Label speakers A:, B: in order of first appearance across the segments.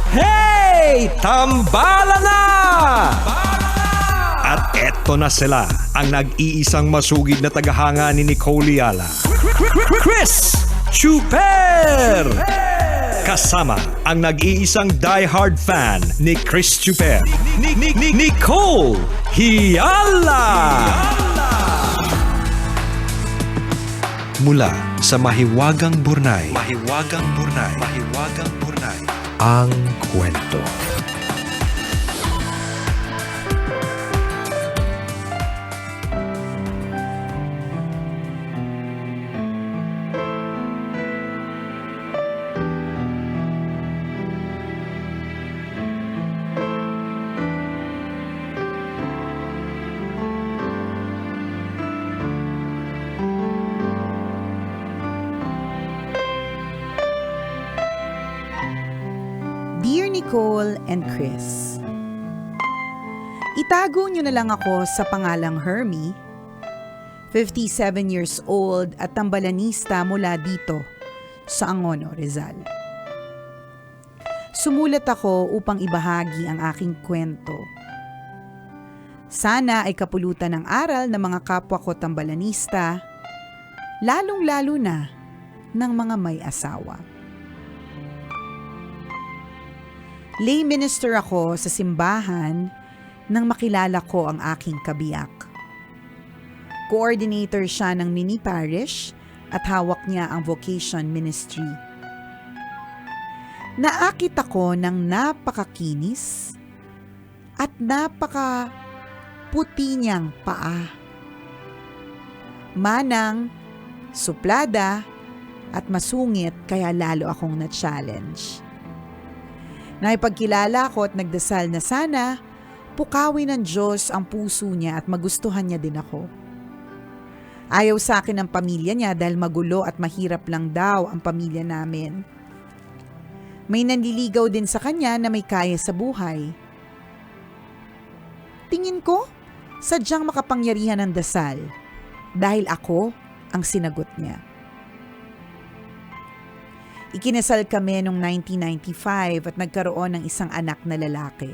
A: Hey! Tambala na! At eto na sila, ang nag-iisang masugid na tagahanga ni Nicole Yala. Chris Chuper! Kasama ang nag-iisang die-hard fan ni Chris Chuper, Nicole Yala! Mula sa Mahiwagang Burnay, ang kwento.
B: Dear Nicole and Chris, itago niyo na lang ako sa pangalang Hermie, 57 years old at tambalanista mula dito sa Angono, Rizal. Sumulat ako upang ibahagi ang aking kwento. Sana ay kapulutan ng aral ng mga kapwa ko tambalanista, lalong-lalo na ng mga may asawa. Lay minister ako sa simbahan nang makilala ko ang aking kabiyak. Coordinator siya ng mini parish at hawak niya ang vocation ministry. Naakit ako ng napakakinis at napakaputi niyang paa. Manang, suplada at masungit kaya lalo akong na-challenge. Naipagkilala ko at nagdasal na sana pukawin ng Diyos ang puso niya at magustuhan niya din ako. Ayaw sa akin ang pamilya niya dahil magulo at mahirap lang daw ang pamilya namin. May nanliligaw din sa kanya na may kaya sa buhay. Tingin ko, sadyang makapangyarihan ang dasal dahil ako ang sinagot niya. Ikinasal kami noong 1995 at nagkaroon ng isang anak na lalaki.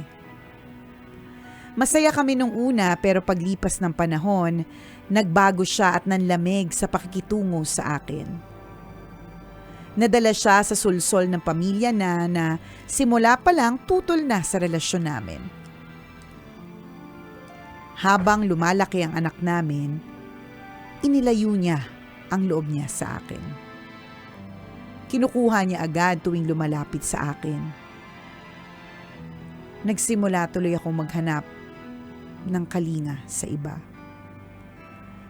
B: Masaya kami nung una pero paglipas ng panahon, nagbago siya at nanlamig sa pakikitungo sa akin. Nadala siya sa sulsol ng pamilya na simula pa lang tutol na sa relasyon namin. Habang lumalaki ang anak namin, inilayo niya ang loob niya sa akin. Kinukuha niya agad tuwing lumalapit sa akin. Nagsimula tuloy akong maghanap ng kalinga sa iba.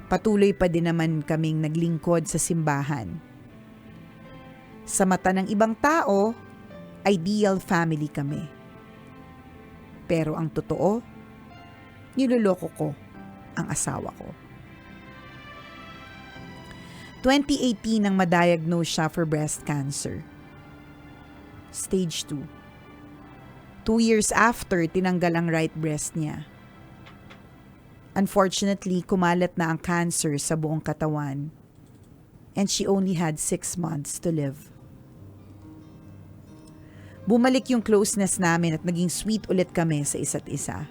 B: Patuloy pa din naman kaming naglingkod sa simbahan. Sa mata ng ibang tao, ideal family kami. Pero ang totoo, niloloko ko ang asawa ko. 2018 nang ma-diagnose siya for breast cancer. Stage 2. 2 years after, tinanggal ang right breast niya. Unfortunately, kumalat na ang cancer sa buong katawan and she only had 6 months to live. Bumalik yung closeness namin at naging sweet ulit kami sa isa't isa.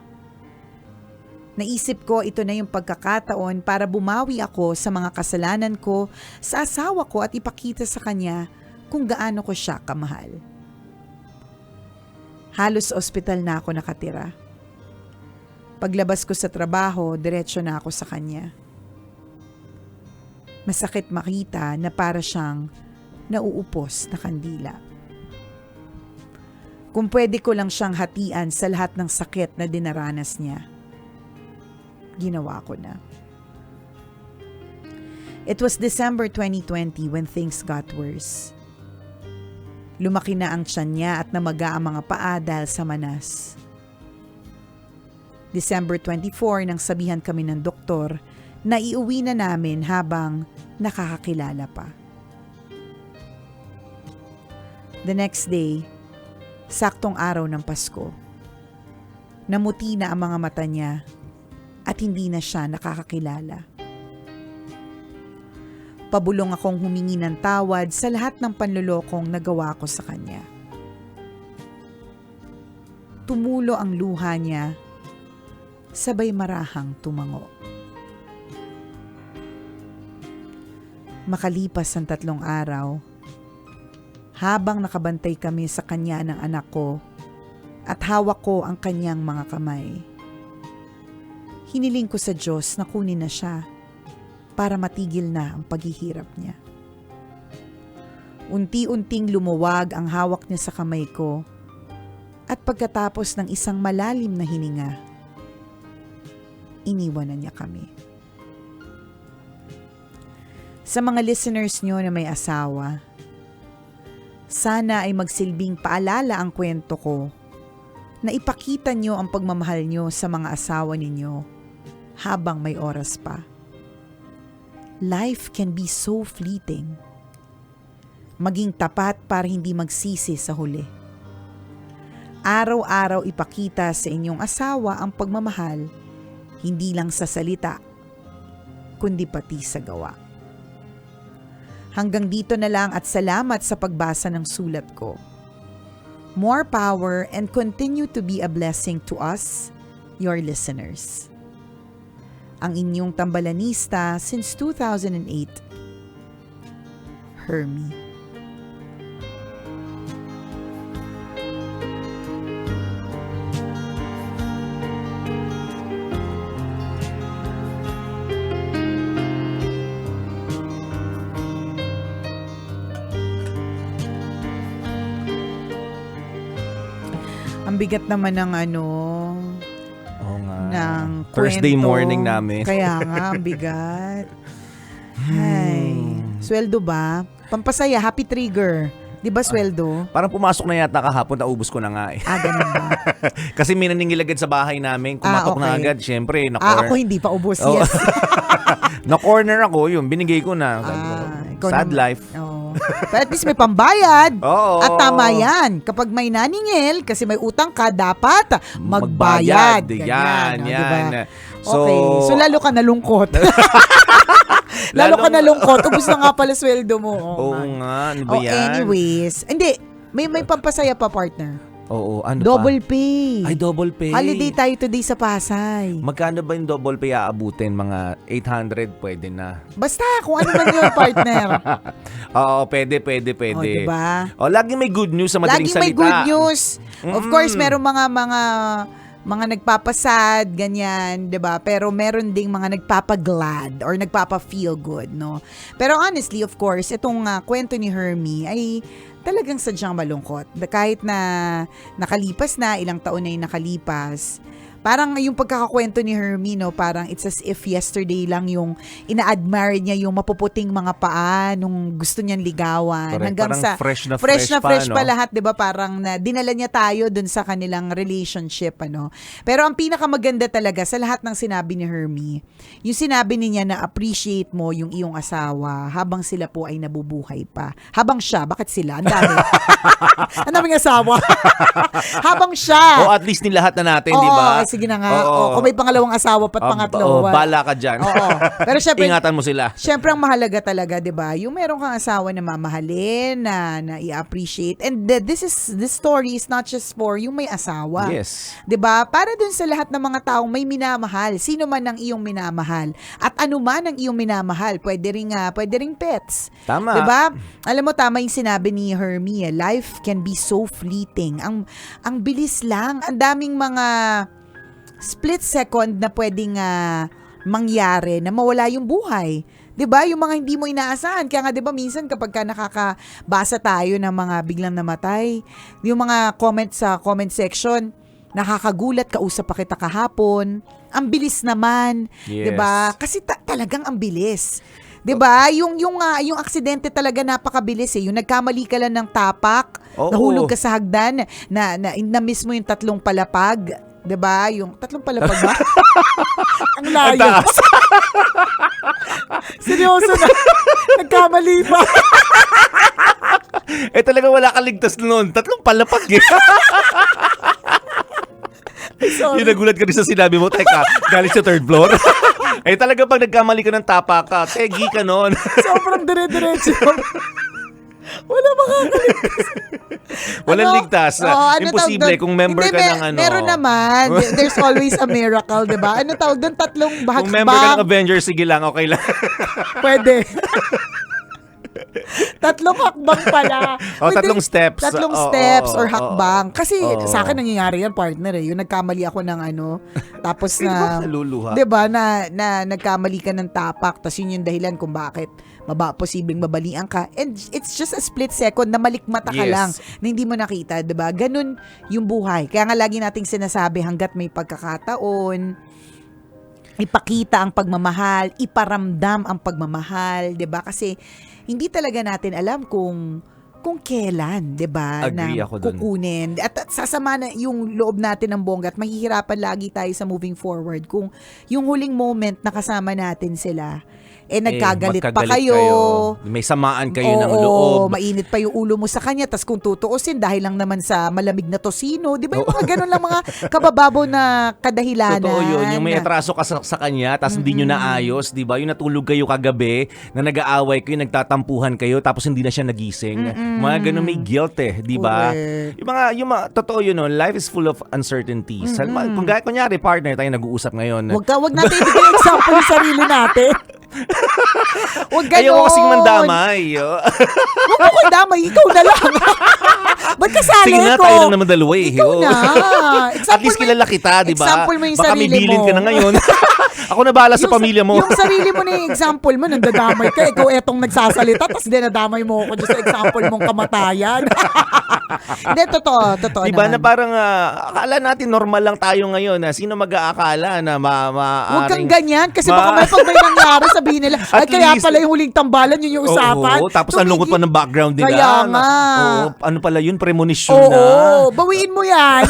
B: Naisip ko ito na yung pagkakataon para bumawi ako sa mga kasalanan ko sa asawa ko at ipakita sa kanya kung gaano ko siya kamahal. Halos ospital na ako nakatira. Paglabas ko sa trabaho, diretso na ako sa kanya. Masakit makita na para siyang nauupos na kandila. Kung pwede ko lang siyang hatian sa lahat ng sakit na dinaranas niya, ginawa ko na. It was December 2020 when things got worse. Lumaki na ang tiyan niya at namaga ang mga paa dahil sa manas. December 24 nang sabihan kami ng doktor na iuwi na namin habang nakakakilala pa. The next day, saktong araw ng Pasko, namuti na ang mga mata niya at hindi na siya nakakakilala. Pabulong akong humingi ng tawad sa lahat ng panlulokong nagawa ko sa kanya. Tumulo ang luha niya, sabay marahang tumango. Makalipas ang 3 araw, habang nakabantay kami sa kanya ng anak ko at hawak ko ang kanyang mga kamay, hiniling ko sa Diyos na kunin na siya para matigil na ang paghihirap niya. Unti-unting lumuwag ang hawak niya sa kamay ko at pagkatapos ng isang malalim na hininga, iniwan na niya kami. Sa mga listeners nyo na may asawa, sana ay magsilbing paalala ang kwento ko na ipakita nyo ang pagmamahal nyo sa mga asawa ninyo habang may oras pa. Life can be so fleeting. Maging tapat para hindi magsisi sa huli. Araw-araw ipakita sa inyong asawa ang pagmamahal, hindi lang sa salita, kundi pati sa gawa. Hanggang dito na lang at salamat sa pagbasa ng sulat ko. More power and continue to be a blessing to us, your listeners. Ang inyong tambalanista since 2008, Hermie. Ang bigat naman ng
C: Oo nga.
B: ng
C: Thursday
B: kwento.
C: morning namin.
B: Kaya nga, ang bigat. Ay, sweldo ba? Pampasaya, happy trigger. Di ba sweldo?
C: Parang pumasok na yata kahapon, naubos ko na nga eh.
B: Ganun ba?
C: Kasi may naningilagad sa bahay namin, kumatok na
B: okay.
C: agad. Siyempre,
B: Ako hindi pa ubos,
C: Oo.
B: yes.
C: na-corner ako, yun, binigay ko na.
B: Ikaw
C: Sad
B: naman.
C: life.
B: Oo. Pero at least may pambayad.
C: Oo.
B: At tama yan. Kapag may naningil, kasi may utang ka, dapat magbayad.
C: Yan,
B: Ganyan,
C: yan.
B: diba?
C: So,
B: Okay. So lalo ka nalungkot. Lalo ka nalungkot. Ubus na nga pala sweldo mo.
C: Oo nga, ano ba yan?
B: Anyways. Hindi. May pampasaya pa, partner.
C: Oo, ano
B: Double
C: pa?
B: pay.
C: Ay, double pay.
B: Holiday tayo today sa Pasay.
C: Magkano ba yung double pay aabutin? Mga 800 pwede na.
B: Basta kung ano man yun, partner.
C: Oo, pwede.
B: O, diba?
C: O, laging may good news sa madaling
B: Laging
C: salita.
B: may good news. Of course, merong mga nagpapasad, ganyan, 'di ba? Pero meron ding mga nagpapaglad or nagpapa-feel good, no? Pero honestly, of course, itong kwento ni Hermie ay talagang sadyang malungkot. Kahit na nakalipas na, ilang taon na yung nakalipas, parang yung pagkakakwento ni Hermie, no, parang it's as if yesterday lang yung ina-admire niya yung mapuputing mga paa nung gusto niyang ligawan.
C: Correct.
B: Hanggang
C: Parang
B: sa
C: fresh na
B: fresh
C: pa,
B: pa
C: no?
B: lahat, 'di ba? Parang dinala niya tayo dun sa kanilang relationship, ano. Pero ang pinakamaganda talaga sa lahat ng sinabi ni Hermie, yung sinabi niya na appreciate mo yung iyong asawa habang sila po ay nabubuhay pa. Habang siya, bakit sila? Ang dami. Ang daming asawa. Habang siya.
C: O at least nilahat na natin, di ba?
B: Sige na nga.
C: Oo.
B: Kung may pangalawang asawa pa't pangatlo.
C: Bala ka dyan.
B: Oo. Pero syempre,
C: Ingatan mo sila.
B: syempre ang mahalaga talaga, 'di ba? Yung meron kang asawa na mamahalin, na i-appreciate. And this story is not just for yung may asawa.
C: Yes.
B: 'Di ba? Para dun sa lahat ng mga taong may minamahal, sino man ang iyong minamahal at ano man ang iyong minamahal, pwede ring pets.
C: Tama.
B: 'Di ba? Alam mo, tama yung sinabi ni Hermie, life can be so fleeting. Ang bilis lang, ang daming mga split second na pwedeng mangyari na mawala yung buhay. 'Di ba? Yung mga hindi mo inaasahan. Kaya nga 'di ba minsan kapag ka nakakabasa tayo ng mga biglang namatay, yung mga comment sa comment section, nakakagulat, kausap pa kita kahapon. Ang bilis naman,
C: Yes.
B: 'di ba? Kasi talagang ang bilis. 'Di ba? Yung aksidente talaga napakabilis eh. Yung nagkamali ka lang ng tapak,
C: Oo.
B: nahulog ka sa hagdan, na miss mo yung 3 palapag. 'Di ba? Yung 3 palapag ba? Ang layo.
C: taas.
B: Seryoso na. Nagkamali pa.
C: Talaga wala kang ligtas noon. 3 palapag eh.
B: Sorry.
C: Yung nagulat ka rin sa sinabi mo, teka, galing sa 3rd floor. Talaga pag nagkamali ka ng tapa ka, tegi ka noon.
B: Sobrang dire-diretso. Wala makakaligtas.
C: Walang ligtas. Imposible kung member ka ng ano.
B: Meron naman. There's always a miracle, di ba? Ano tawag doon? Tatlong hakbang.
C: Kung member ka ng Avengers, sige lang, okay lang.
B: Pwede. Tatlong hakbang pala.
C: Tatlong steps.
B: Tatlong steps or hakbang. Kasi sa akin nangyayari yan, partner eh. Yung nagkamali ako ng ano, tapos na,
C: naluluha.
B: diba, na nagkamali ka ng tapak, tapos yun yung dahilan kung bakit posibleng mabalian ka. And it's just a split second na malikmata ka lang, na hindi mo nakita, diba? Ganun yung buhay. Kaya nga lagi nating sinasabi, hanggat may pagkakataon, ipakita ang pagmamahal, iparamdam ang pagmamahal, 'di ba? Kasi hindi talaga natin alam kung kailan, 'di ba, na kukunin. At sasama na yung loob natin ng bongga at mahihirapan lagi tayo sa moving forward kung yung huling moment na kasama natin sila nagkagalit pa kayo.
C: May samaan kayo ng loob.
B: Mainit pa yung ulo mo sa kanya. Tas kung tutuusin, dahil lang naman sa malamig na tosino. Di ba yung mga ganun lang mga kabababaw na kadahilanan?
C: Totoo yun. Yung may atraso ka sa kanya, tas hindi nyo naayos, di ba? Yung natulog kayo kagabi, na nag-aaway kayo, nagtatampuhan kayo, tapos hindi na siya nagising. Mga ganun, may guilt di ba? Yung mga, totoo yun, no? Life is full of uncertainties. Kung kunyari, partner, tayo nag-uusap ngayon.
B: Wag natin ibigay example yung sarili natin. Huwag ganon.
C: Ayaw ko kasing mandamay.
B: Huwag mo kong damay, ikaw na lang. Ba't kasali ko?
C: Sige na, tayo lang naman dalawa eh.
B: Ikaw na.
C: At least kilala kita, di ba?
B: Example mo yung
C: baka
B: sarili mo.
C: may bilin ka na ngayon. Ako na bahala sa pamilya mo.
B: Yung sarili mo na yung example mo, nandadamay ka. Ikaw etong nagsasalita, tapos dinadamay mo ako dyan sa example mong kamatayan. Hindi, totoo
C: diba
B: naman.
C: na parang akala natin normal lang tayo ngayon. Sino mag-aakala na
B: Huwag kang ganyan kasi baka pag may nangyari sabihin nila, ay kaya pala yung huling tambalan yun yung usapan.
C: Oo, tapos ang lungkot pa ng background nila.
B: Kaya nga.
C: Ano pala yun? Premonition na.
B: Oo, bawiin mo yan.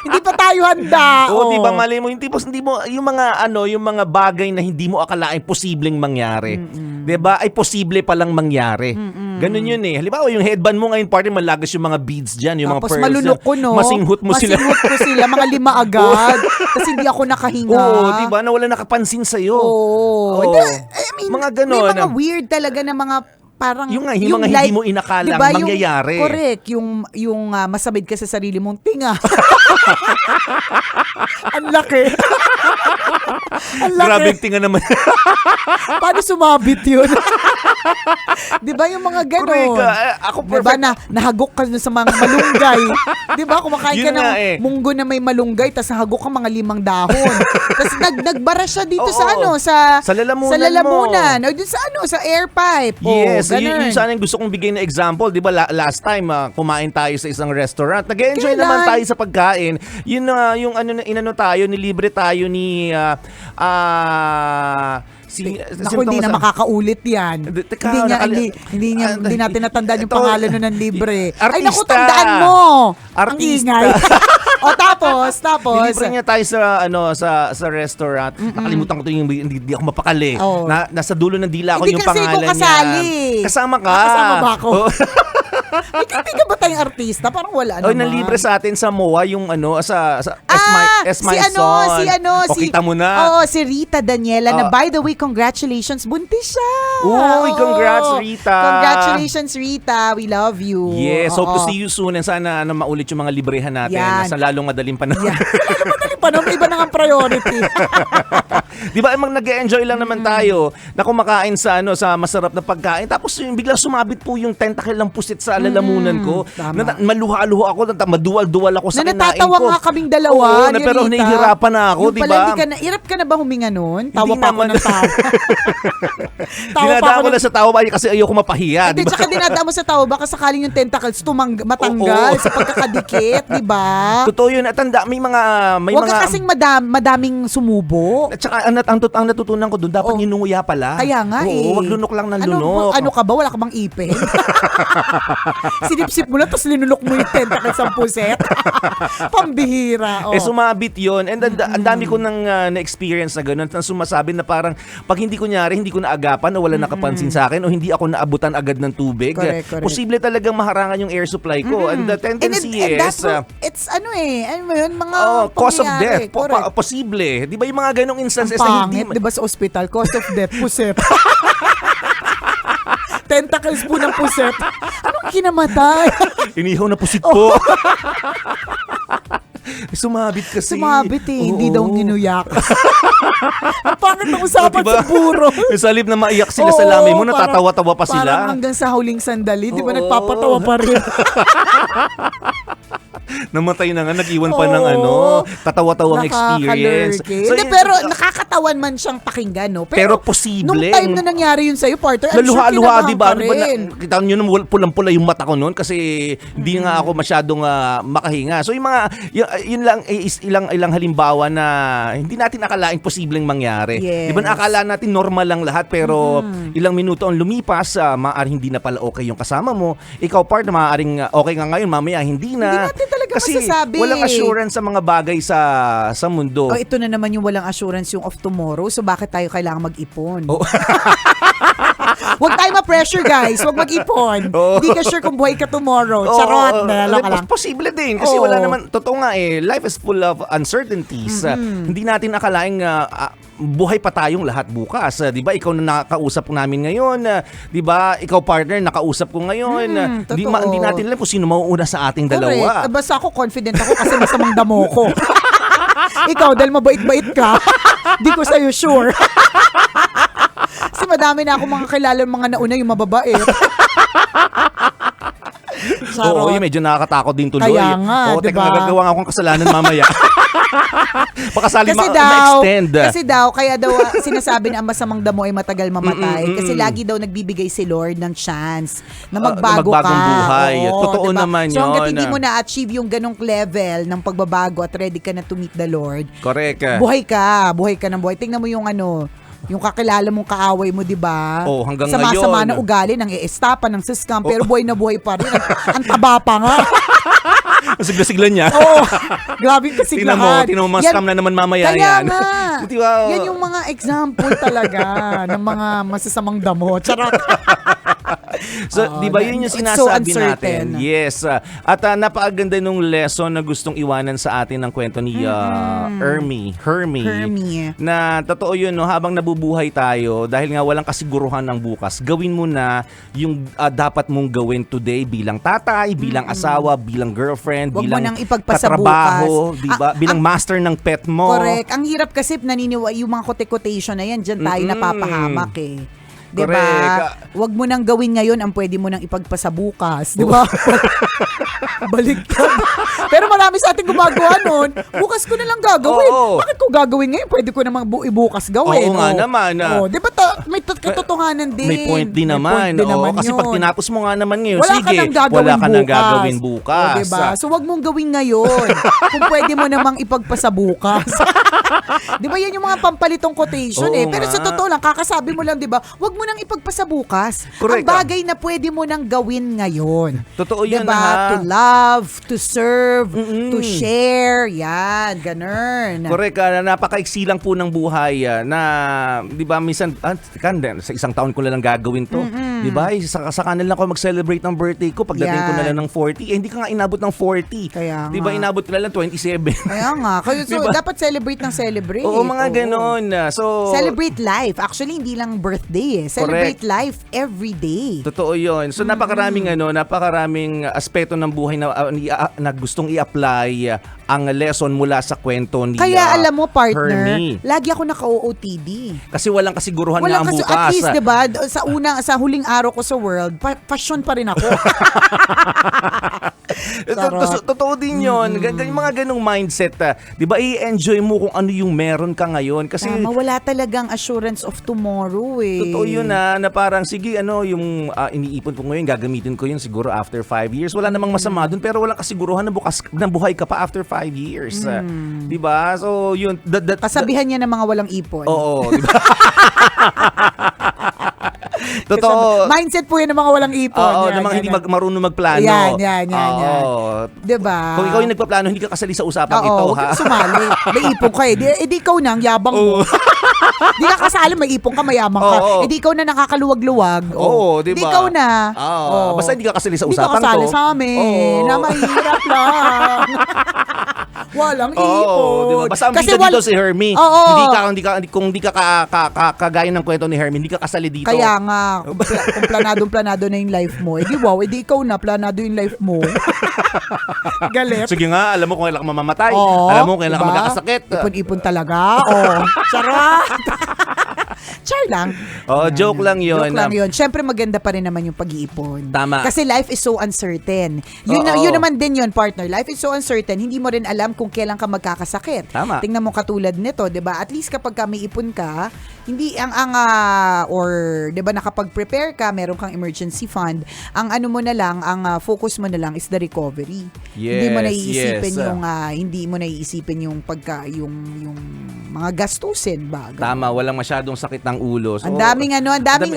B: Hindi pa tayo handa.
C: Oo, di ba mali mo, hindi mo yung mga bagay na hindi mo akalain posibleng mangyari. 'Di ba? Ay posible pa lang mangyari. Ganun yun eh. Halimbawa, yung headband mo ngayon, party malagas yung mga beads diyan, yung
B: tapos
C: mga pearls.
B: malunok ko, no?
C: Masinghot mo sila.
B: Masinghot ko sila, mga 5 agad. Kasi hindi ako nakahinga.
C: Oo, di ba? Na wala nakapansin sa iyo.
B: Oo. I mean,
C: mga ganun.
B: May mga weird talaga na mga parang
C: yung mga hindi mo inakalang
B: diba,
C: mangyayari.
B: Correct. Yung masabid ka sa sarili mong tinga. Ang laki. Ang laki.
C: Grabe tinga naman.
B: Paano sumabit yun? Diba yung mga gano'n?
C: Ako perfect.
B: Diba nahagok ka sa mga malunggay? Diba kumakain ka ng munggo na may malunggay tapos nahagok ka mga 5 dahon. Tapos nagbara siya dito sa lalamunan. O dun sa air pipe.
C: Yes, yun sana yung gusto kong bigay na example. Diba last time kumain tayo sa isang restaurant. Nag-enjoy naman tayo sa pagkain. Yun yung inano tayo, nilibre tayo ni
B: Naku, hindi na makakaulit yan. Hindi natin natandaan yung pangalan nun ng libre.
C: Artista.
B: Ay, naku, tandaan mo!
C: Artista.
B: Ang ingay. O tapos.
C: Nilibre niya tayo sa restaurant. Nakalimutan ko to yung hindi ako mapakali. Nasa dulo ng dila ko yung pangalan niya.
B: Hindi kasi ko kasali.
C: Kasama ka.
B: Kasama ba ako? May kaibigan ba tayong artista? Parang wala naman.
C: Nalibre sa atin sa MOA yung sa My Son. Kita mo na.
B: Oo, si Rita Daniela na by the way, congratulations, buntis siya.
C: Uy, congrats Rita.
B: Congratulations Rita, we love you.
C: Yes, hope to see you soon. And sana maulit yung mga librehan natin sa lalong madaling panahon.
B: Lalong madaling panahon, iba na ang priority.
C: Di ba, nag-enjoy lang naman tayo na kumakain sa masarap na pagkain. Tapos yung biglang sumabit po yung tentacle ng pusit sa lalamunan ko. Maluha-luha ako, maduwal-duwal ako sa kinain ko.
B: Natatawa nga kaming dalawa ni Rita.
C: Pero nahihirapan na ako, di ba?
B: Hirap ka na ba huminga nun? Tawa pa ako ng tawa.
C: Dinadaan ko na sa tawa ba kasi ayoko mapahiya.
B: Hindi, tsaka dinadaan mo sa tawa baka sakaling yung tentacles matanggal sa pagkakadikit, di ba?
C: Totoo yun. At may mga...
B: Huwag ka kasing madaming sumubo.
C: At saka ang natutunan ko doon, dapat ninunguya pala.
B: Kaya nga
C: Huwag lunok lang ng lunok.
B: Ano ka ba? Wala ka bang ipin? Sinipsip mo na tapos linunok mo yung tentacles sa puset. Pambihira.
C: Sumabit yun. And ang dami ko nang na-experience na gano'n. Nang sumasabi na parang pag hindi ko naagapan o wala nakapansin sa akin o hindi ako naabutan agad ng tubig,
B: correct.
C: posible talagang maharangan yung air supply ko. And the tendency is...
B: it's ano mo yun? Mga
C: cause of death.
B: Correct.
C: Posible. Di ba yung mga ganong instances
B: ang
C: na
B: pangit,
C: hindi...
B: di ba sa ospital? Cause of death, puset. tentacles po ng puset. Anong kinamatay?
C: Inihaw na pusit po. Sumabit kasi.
B: Sumabit eh, hindi daw
C: Oo.
B: ginuyak. Ang pangit ng usapan
C: Diba?
B: sa buro.
C: Sa halip na maiyak sila sa
B: Oo,
C: lamay mo,
B: parang-
C: natatawa-tawa pa
B: Parang
C: sila.
B: hanggang sa huling sandali, di ba
C: Oo.
B: nagpapatawa pa rin?
C: Namatay na nga, nag-iwan pa ng
B: Oo.
C: tatawa-tawang experience.
B: Nakakalurky.
C: So,
B: Hindi,
C: yun-
B: pero nakakatawan man siyang pakinggan, no?
C: Pero posible.
B: Nung time na nangyari yun sa'yo, partner, I'm sure
C: Laluha-luha,
B: kinabahan
C: di ba?
B: ka
C: Ano ba
B: rin.
C: kita nyo nung pulang-pula yung mata ko noon kasi hindi nga ako masyadong makahinga. So yung mga, yun lang, ilang halimbawa na hindi natin akalain posibleng mangyari.
B: Yes.
C: Di ba nakakala natin normal lang lahat pero ilang minuto ang lumipas, maaaring hindi na pala okay yung kasama mo. Ikaw part na maaaring okay nga ngayon, mamaya hindi na.
B: Hindi natin talaga
C: kasi
B: masasabi.
C: walang assurance sa mga bagay sa mundo.
B: Oh, ito na naman yung walang assurance yung of tomorrow. So bakit tayo kailangan mag-ipon?
C: Oh.
B: Huwag tayo ma-pressure, guys. Huwag mag-ipon.
C: Oo.
B: Hindi ka sure kung buhay ka tomorrow.
C: Oo,
B: Charot. Nalala ka lang.
C: Posible din kasi
B: Oo.
C: wala naman, totoo nga life is full of uncertainties. Hindi natin akalaing buhay pa tayong lahat bukas. 'Di ba? Ikaw na nakausap namin ngayon, 'di ba? Ikaw partner nakausap ko ngayon.
B: Totoo.
C: Hindi natin alam kung sino mauuna sa ating
B: Correct.
C: dalawa.
B: Basta ako confident ako kasi masamang damo ko. Ikaw, dahil mabait-bait ka, di ko sa'yo sure. Kasi madami na ako mga kilala mga nauna yung mababait.
C: Oo, yun, medyo nakakatakot din tuloy.
B: Kaya nga,
C: Oo, teka,
B: diba?
C: nagagawa nga akong kasalanan mamaya. Pakasali ma-extend.
B: Kasi daw, kaya daw sinasabi na ang masamang damo ay matagal mamatay. Kasi lagi daw nagbibigay si Lord ng chance na magbago ka.
C: magbagong buhay. Totoo
B: diba?
C: naman
B: So hanggat
C: yun.
B: hindi mo na-achieve yung ganong level ng pagbabago at ready ka na to meet the Lord,
C: Correct.
B: buhay ka ng buhay. Tingnan mo yung yung kakilala mong kaaway mo, di ba?
C: Oh, hanggang
B: Sama-sama
C: ngayon.
B: na ugali, nang i-estapa, ng siskam, pero buhay na buhay pa rin. Ang taba pa nga.
C: Sigla-sigla niya.
B: Oo. Grabe yung kasiglahan.
C: Tinan mo, scam na naman mamaya
B: kaya
C: yan.
B: nga.
C: Di ba?
B: Yan yung mga example talaga ng mga masasamang damo. Charot.
C: So,
B: Oo,
C: di ba yun yung
B: it's so
C: sinasabi
B: uncertain.
C: natin? Yes. At napakaganda nung lesson na gustong iwanan sa atin ng kwento ni Hermie. Na totoo yun, no, habang nabubuhay tayo, dahil nga walang kasiguruhan ng bukas, gawin mo na yung dapat mong gawin today bilang tatay, bilang asawa, bilang girlfriend,
B: Huwag mo
C: bilang
B: nang ipagpasa
C: katrabaho,
B: bukas.
C: di ba? Bilang master ng pet mo.
B: Correct. Ang hirap kasi yung mga kote-quotation na yan, dyan tayo napapahamak eh. Diba?
C: Correct.
B: Huwag mo nang gawin ngayon ang pwede mo nang ipagpasa bukas. Diba? Baliktad. Pero marami sa ating gumagawa nun. Bukas ko na lang gagawin.
C: Oo.
B: Bakit ko gagawin ngayon? Pwede ko namang ibukas gawin.
C: Oo nga naman.
B: Diba may katotohanan din.
C: May point din naman. Kasi
B: yun.
C: pag tinapos mo nga naman ngayon,
B: Wala
C: sige,
B: ka nang gagawin
C: wala ka nang
B: bukas.
C: gagawin bukas.
B: Diba? So wag mong gawin ngayon. Kung pwede mo namang ipagpasa bukas. Diba yan yung mga pampalitong quotation
C: Oo
B: Pero sa
C: nga.
B: totoo lang, kakasabi mo lang, diba, wag mo nang ipagpasa bukas.
C: Correct.
B: Ang bagay na pwede mo nang gawin ngayon.
C: Totoo yan,
B: diba?
C: ha?
B: To love, to serve, to share. Yan, ganun.
C: Correct, napakaiksi lang po ng buhay na, di ba, minsan, sa isang taon ko na lang gagawin to. Di ba, sa kanan lang ako mag-celebrate ng birthday ko, pagdating ko na
B: Yan.
C: lang ng 40, hindi ka nga inabot ng 40.
B: Kaya
C: Di ba,
B: nga.
C: inabot ko na lang 27.
B: Kaya nga. So,
C: Diba?
B: dapat celebrate ng celebrate.
C: Oo, mga ganon. So,
B: Celebrate life. Actually, hindi lang birthday eh. Celebrate life every day.
C: totoo yun. So napakaraming aspeto ng buhay na gustong i-apply ang lesson mula sa kwento ni
B: Kaya alam mo, partner,
C: Hermie.
B: lagi ako naka-OOTD.
C: Kasi walang kasiguruhan nga
B: Walang
C: ang
B: kasi,
C: bukas.
B: at least, diba, sa huling araw ko sa world, passion pa rin ako. Sarap.
C: Totoo din yun. Yung mga ganong mindset, di ba, i-enjoy mo kung ano yung meron ka ngayon. Kasi
B: Tama, wala talagang assurance of tomorrow eh.
C: totoo yun na parang sige yung iniipon ko ngayon, gagamitin ko yun siguro after 5 years. Wala namang masama dun pero walang kasiguruhan na bukas na buhay ka pa after 5 years. Di ba? So yun.
B: Kasabihan niya ng mga walang ipon.
C: Oo. Di ba? Totoo.
B: Mindset po yan ng mga walang ipon.
C: Oo,
B: Yan,
C: ng mga
B: yan,
C: hindi
B: yan.
C: marunong magplano.
B: Yan.
C: Oo.
B: Diba?
C: Kung ikaw yung nagpaplano, hindi ka kasali sa usapang ito,
B: huwag
C: ha?
B: kang sumali. May ipon ka eh. Di ikaw na, ang yabang mo. Di ka kasali, may ipon ka, mayamang ka.
C: Oo.
B: Di ikaw na nakakaluwag-luwag.
C: Oo, di ba?
B: Di ikaw na.
C: Oo. Basta hindi ka kasali sa
B: Hindi ka
C: usapang
B: kasali
C: to.
B: sa amin.
C: Oo.
B: Na mahirap lang. Walang
C: Oo,
B: ipon.
C: di ba? Basta ang
B: Kasi
C: bida dito si Hermie.
B: Oo.
C: Kung hindi ka kagaya ng kwento ni Hermie, hindi ka kasali dito.
B: Kaya nga, kung planado na yung life mo, edi wow, edi ikaw na, planado yung life mo. Galit.
C: Sige nga, alam mo kung kailan ka mamamatay.
B: Oo,
C: Alam mo kailan ka
B: diba?
C: magkakasakit.
B: Ipon-ipon talaga. Oh, charot. Char lang.
C: Oh, joke lang yun.
B: Joke lang yun. Siyempre maganda pa rin naman yung pag-iipon.
C: Tama.
B: Kasi life is so uncertain. Yun,
C: Oo.
B: yun naman din yun, partner. Life is so uncertain. Hindi mo rin alam kung kailan ka magkakasakit.
C: Tama.
B: Tingnan mo katulad nito, 'di ba? At least kapag ka may ipon ka, hindi or 'di ba nakapag-prepare ka, meron kang emergency fund, ang ano mo na lang, ang focus mo na lang is the recovery. Hindi mo
C: Yes,
B: naiisipin
C: yes.
B: hindi mo naiisipin yung yung mga gastusin ba. Ganun.
C: Tama, walang masyadong sakit ng ulo. So,
B: Ang daming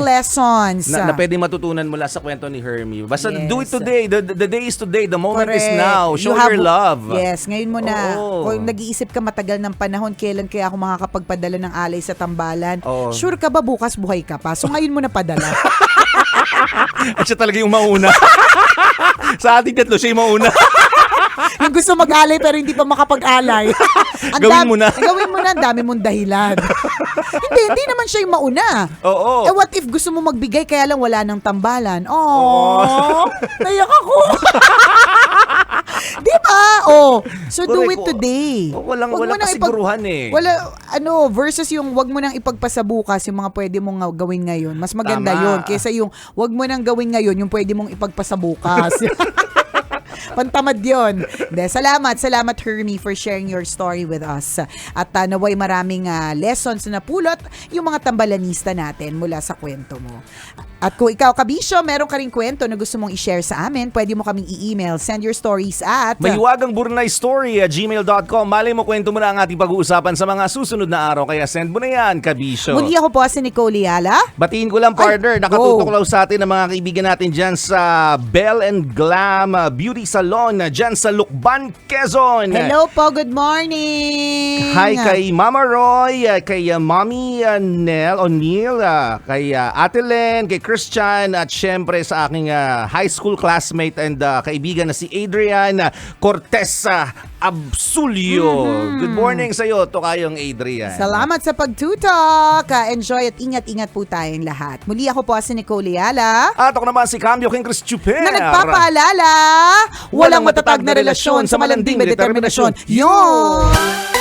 B: lessons.
C: na pwede matutunan mula sa kwento ni Hermie. Basta
B: Yes.
C: do it today. The day is today. The moment is
B: Correct.
C: now. Show
B: You have-
C: your love.
B: Yes, ngayon mo na.
C: Oo.
B: Kung nag-iisip ka matagal ng panahon, kailan kaya ako makakapagpadala ng alay sa tambalan?
C: Oo.
B: Sure ka ba bukas buhay ka pa? So ngayon mo na padala.
C: At siya talaga yung mauna. Sa ating tatlo, siya yung mauna.
B: Yung gusto mag-alay pero hindi pa makapag-alay.
C: Gawin mo na.
B: Gawin mo na, ang dami mong dahilan. hindi naman siya yung mauna.
C: Oo.
B: Eh what if gusto mo magbigay kaya lang wala ng tambalan? Oh, naiyak ako. Di ba? Oh, so do
C: Correct.
B: it today.
C: Walang
B: Wag mo nang
C: kasiguruhan eh.
B: Wala, versus yung wag mo nang ipagpasabukas yung mga pwede mong gawin ngayon. Mas maganda
C: Tama.
B: yun kaysa yung wag mo nang gawin ngayon yung pwede mong ipagpasabukas. Pantamad yun. Salamat Hermie for sharing your story with us. At naway maraming lessons na napulot yung mga tambalanista natin mula sa kwento mo. At kung ikaw, Kabisyo, meron ka ring kwento na gusto mong i-share sa amin, pwede mo kaming i-email. Send your stories at
C: Mahiwagang Burnay Story @gmail.com. Malay mo, kwento mo na ang ating pag-uusapan sa mga susunod na araw. Kaya send mo na yan, Kabisyo.
B: Muli ako po si Nicole Yala.
C: Batiin ko lang, partner.
B: Ay,
C: Nakatutok
B: go.
C: lang sa atin ang mga kaibigan natin dyan sa Bell and Glam Beauty Salon dyan sa Lukban, Quezon.
B: Hello po, good morning.
C: Hi kay Mama Roy, kay Mommy Nell O'Neill, kay Ate Len, kay Christian, at syempre sa aking high school classmate and kaibigan na si Adrian Cortez Absulio. Good morning sa iyo, Tokayong Adrian.
B: Salamat sa pagtutok. Enjoy at ingat-ingat po tayong lahat. Muli ako po si Nicole Yala.
C: At ako naman si Cambio King Chris Chuper.
B: Na nagpapaalala, walang matatag na relasyon sa malanding may determinasyon. Yun!